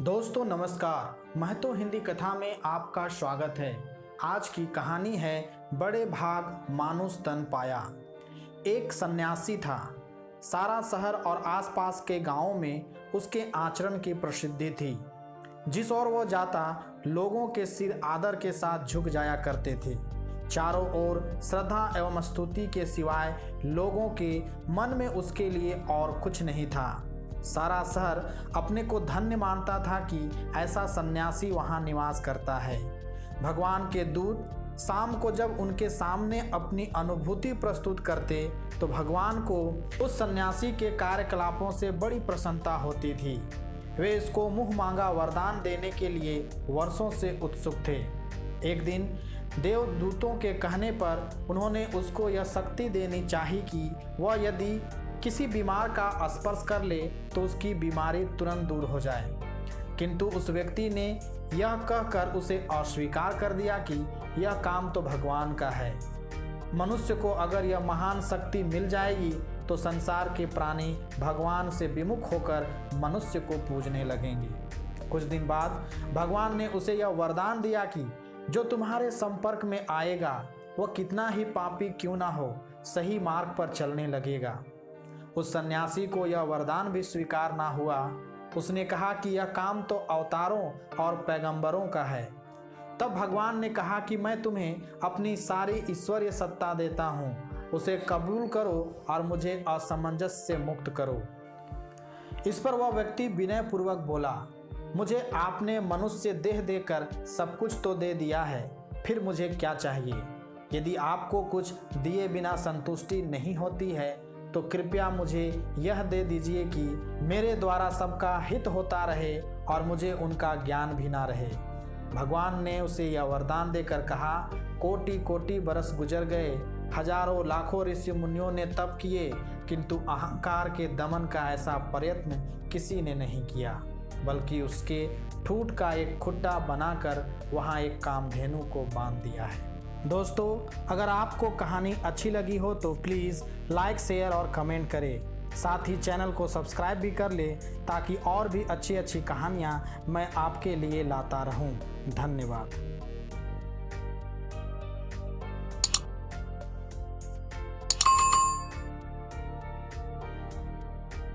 दोस्तों नमस्कार, महतो हिंदी कथा में आपका स्वागत है। आज की कहानी है बड़े भाग मानुष तन पाया। एक सन्यासी था। सारा शहर और आसपास के गांवों में उसके आचरण की प्रसिद्धि थी। जिस ओर वो जाता लोगों के सिर आदर के साथ झुक जाया करते थे। चारों ओर श्रद्धा एवं स्तुति के सिवाय लोगों के मन में उसके लिए और कुछ नहीं था। सारा शहर अपने को धन्य मानता था कि ऐसा सन्यासी वहाँ निवास करता है। भगवान के दूत शाम को जब उनके सामने अपनी अनुभूति प्रस्तुत करते तो भगवान को उस सन्यासी के कार्यकलापों से बड़ी प्रसन्नता होती थी। वे इसको मुँह मांगा वरदान देने के लिए वर्षों से उत्सुक थे। एक दिन देवदूतों के कहने पर उन्होंने उसको यह शक्ति देनी चाहिए कि वह यदि किसी बीमार का स्पर्श कर ले तो उसकी बीमारी तुरंत दूर हो जाए। किंतु उस व्यक्ति ने यह कहकर उसे अस्वीकार कर दिया कि यह काम तो भगवान का है। मनुष्य को अगर यह महान शक्ति मिल जाएगी तो संसार के प्राणी भगवान से विमुख होकर मनुष्य को पूजने लगेंगे। कुछ दिन बाद भगवान ने उसे यह वरदान दिया कि जो तुम्हारे संपर्क में आएगा वह कितना ही पापी क्यों ना हो, सही मार्ग पर चलने लगेगा। उस सन्यासी को यह वरदान भी स्वीकार ना हुआ। उसने कहा कि यह काम तो अवतारों और पैगंबरों का है। तब भगवान ने कहा कि मैं तुम्हें अपनी सारी ईश्वरीय सत्ता देता हूँ, उसे कबूल करो और मुझे असमंजस से मुक्त करो। इस पर वह व्यक्ति विनय पूर्वक बोला, मुझे आपने मनुष्य देह देकर सब कुछ तो दे दिया है, फिर मुझे क्या चाहिए। यदि आपको कुछ दिए बिना संतुष्टि नहीं होती है तो कृपया मुझे यह दे दीजिए कि मेरे द्वारा सबका हित होता रहे और मुझे उनका ज्ञान भी ना रहे। भगवान ने उसे यह वरदान देकर कहा, कोटि कोटि बरस गुजर गए, हजारों लाखों ऋषि मुनियों ने तप किए, किंतु अहंकार के दमन का ऐसा प्रयत्न किसी ने नहीं किया, बल्कि उसके ठूठ का एक खुट्टा बनाकर वहाँ एक कामधेनु को बांध दिया है। दोस्तों, अगर आपको कहानी अच्छी लगी हो तो प्लीज़ लाइक, शेयर और कमेंट करें। साथ ही चैनल को सब्सक्राइब भी कर लें ताकि और भी अच्छी अच्छी कहानियाँ मैं आपके लिए लाता रहूँ। धन्यवाद।